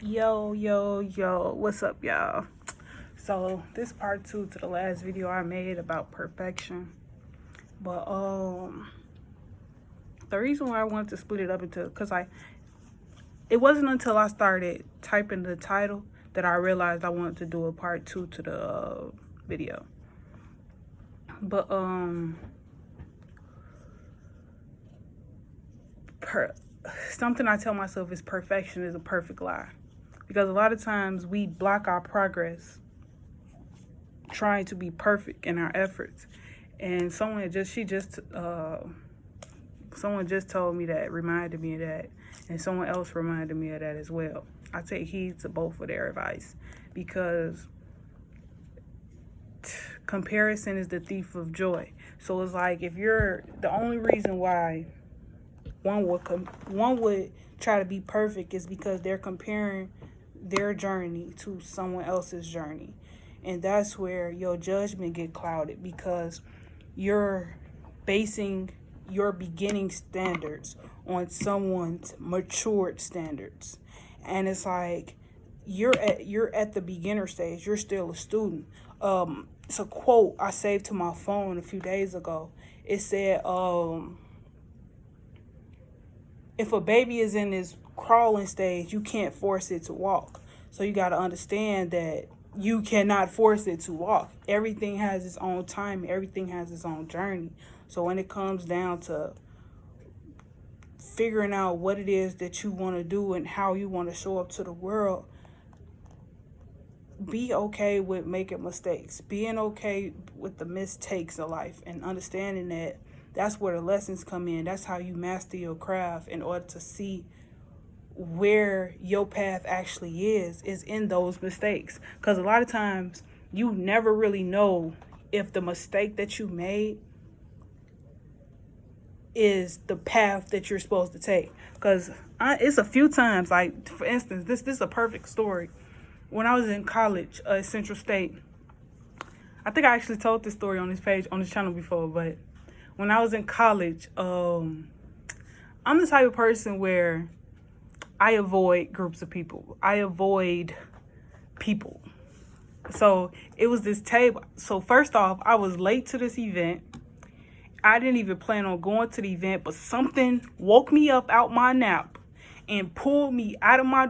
Yo, what's up, y'all? So this part 2 to the last video I made about perfection. But the reason why I wanted to split it up into, because it wasn't until I started typing the title that I realized I wanted to do a part 2 to the video. But something I tell myself is perfection is a perfect lie. Because a lot of times we block our progress trying to be perfect in our efforts. And someone just told me that, reminded me of that, and someone else reminded me of that as well. I take heed to both of their advice, because comparison is the thief of joy. So it's like, if you're the only reason why one would try to be perfect is because they're comparing their journey to someone else's journey. And that's where your judgment get clouded, because you're basing your beginning standards on someone's matured standards. And it's like, you're at the beginner stage. You're still a student. It's a quote I saved to my phone a few days ago. It said, if a baby is in this crawling stage, you can't force it to walk. So you got to understand that you cannot force it to walk. Everything has its own time. Everything has its own journey. So when it comes down to figuring out what it is that you want to do and how you want to show up to the world, be okay with making mistakes. Being okay with the mistakes of life, and understanding that that's where the lessons come in. That's how you master your craft, in order to see where your path actually is in those mistakes. Because a lot of times you never really know if the mistake that you made is the path that you're supposed to take. Because it's a few times, like, for instance, this is a perfect story. When I was in college at Central State, I think I actually told this story on this page, on this channel before, but when I was in college, I'm the type of person where I avoid groups of people. I avoid people. So it was this table. So first off, I was late to this event. I didn't even plan on going to the event, but something woke me up out my nap and pulled me out of my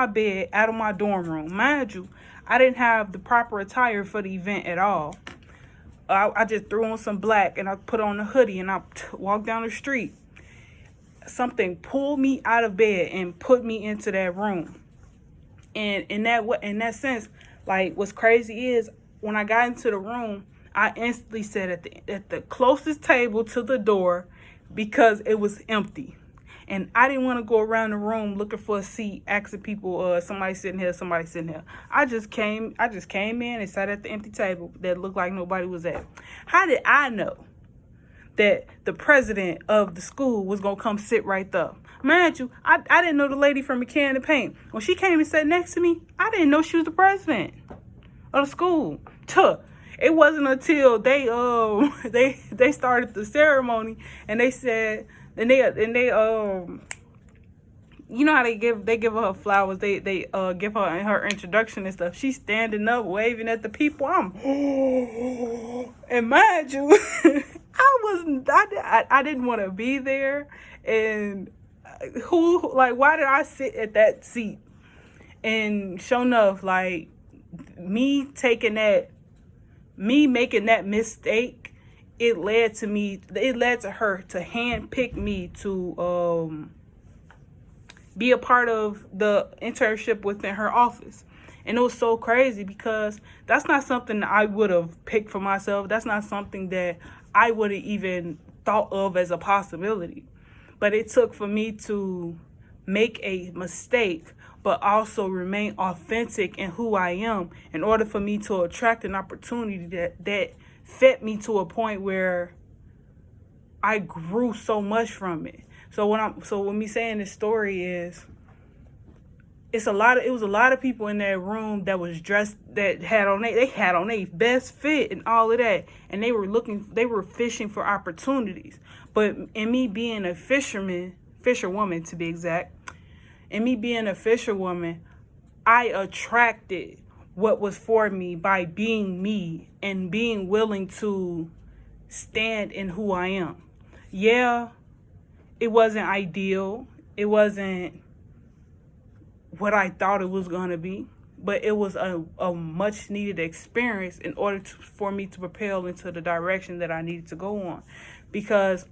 bed, out of my dorm room. Mind you, I didn't have the proper attire for the event at all. I just threw on some black and I put on a hoodie and I walked down the street. Something pulled me out of bed and put me into that room. And in that sense, like, what's crazy is, when I got into the room, I instantly sat at the closest table to the door, because it was empty. And I didn't want to go around the room looking for a seat, asking people, somebody sitting here, somebody sitting here. I just came in and sat at the empty table that looked like nobody was at. How did I know that the president of the school was going to come sit right there? Mind you, I didn't know the lady from McCann and Paint. When she came and sat next to me, I didn't know she was the president of the school. It wasn't until they started the ceremony, and they said, and they you know how they give her flowers, they give her her introduction and stuff. She's standing up waving at the people. And mind you, I didn't want to be there. And why did I sit at that seat? And sure enough, like, me making that mistake, it led to her to handpick me to be a part of the internship within her office. And it was so crazy, because that's not something that I would have picked for myself. That's not something that I would have even thought of as a possibility. But it took for me to make a mistake, but also remain authentic in who I am, in order for me to attract an opportunity that fed me to a point where I grew so much from it. So when me saying this story is, it was a lot of people in that room that was dressed, that had on their best fit and all of that, and they were fishing for opportunities. But in me being a fisherwoman to be exact, and me being a fisherwoman, I attracted what was for me by being me and being willing to stand in who I am. Yeah, it wasn't ideal. It wasn't what I thought it was going to be, but it was a much needed experience in order for me to propel into the direction that I needed to go on. Because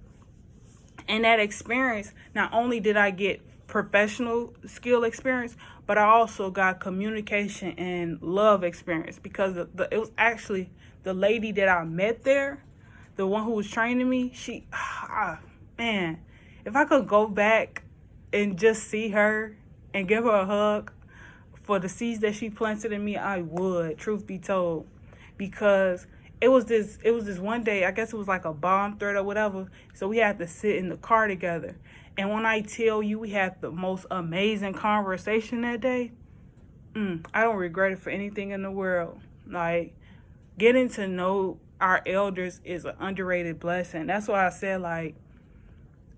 in that experience, not only did I get professional skill experience, but I also got communication and love experience, because it was actually the lady that I met there, the one who was training me. She, man, if I could go back and just see her and give her a hug for the seeds that she planted in me, I would, truth be told. Because it was this one day, I guess it was like a bomb threat or whatever, so we had to sit in the car together. And when I tell you, we had the most amazing conversation that day, I don't regret it for anything in the world. Like, getting to know our elders is an underrated blessing. That's why I said, like,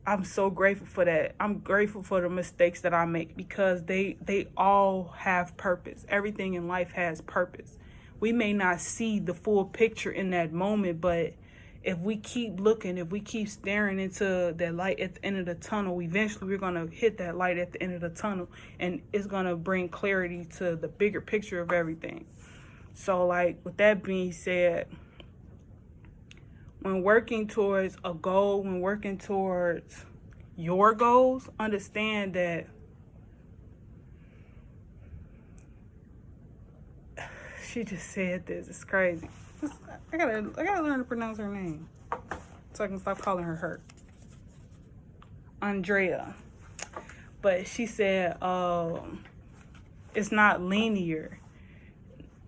I'm so grateful for that. I'm grateful for the mistakes that I make, because they all have purpose. Everything in life has purpose. We may not see the full picture in that moment, but if we keep looking, if we keep staring into that light at the end of the tunnel, eventually we're going to hit that light at the end of the tunnel, and it's going to bring clarity to the bigger picture of everything. So, like, with that being said, when working towards a goal, when working towards your goals, understand that she just said this. It's crazy. I gotta learn to pronounce her name so I can stop calling her Hurt. Andrea. But she said, it's not linear.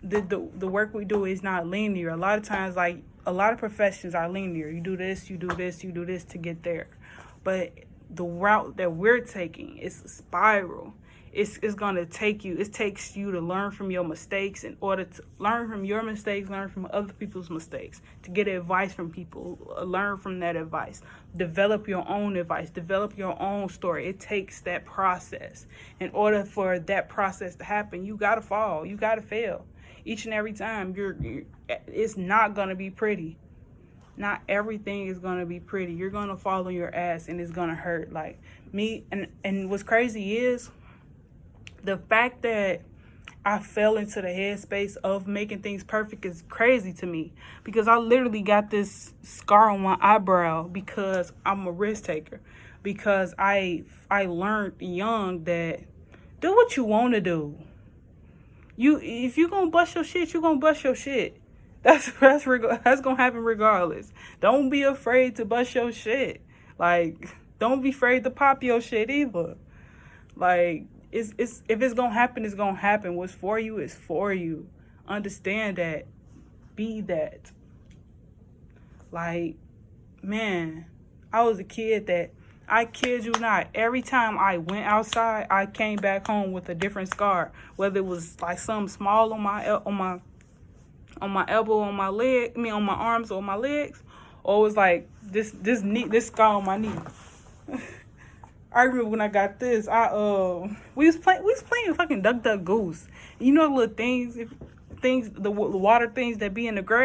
The work we do is not linear. A lot of times, like, a lot of professions are linear. You do this, you do this, you do this to get there. But the route that we're taking is a spiral. It's going to take you, it takes you to learn from your mistakes, in order to learn from your mistakes, learn from other people's mistakes, to get advice from people, learn from that advice, develop your own advice, develop your own story. It takes that process. In order for that process to happen, you got to fall, you got to fail. Each and every time, it's not going to be pretty. Not everything is going to be pretty. You're going to fall on your ass, and it's going to hurt. Like me, and what's crazy is the fact that I fell into the headspace of making things perfect is crazy to me, because I literally got this scar on my eyebrow because I'm a risk taker. Because I learned young that do what you want to do. If you gonna bust your shit, you gonna bust your shit. That's gonna happen regardless. Don't be afraid to bust your shit. Like, don't be afraid to pop your shit either. Like, if it's gonna happen, it's gonna happen. What's for you is for you. Understand that. Be that. Like, man, I was a kid that, I kid you not, every time I went outside, I came back home with a different scar. Whether it was like something small on my elbow, on my leg, on my arms or my legs, or it was like this scar on my knee. I remember when I got this, we was playing fucking Duck Duck Goose. You know the little things, the water things that be in the grass.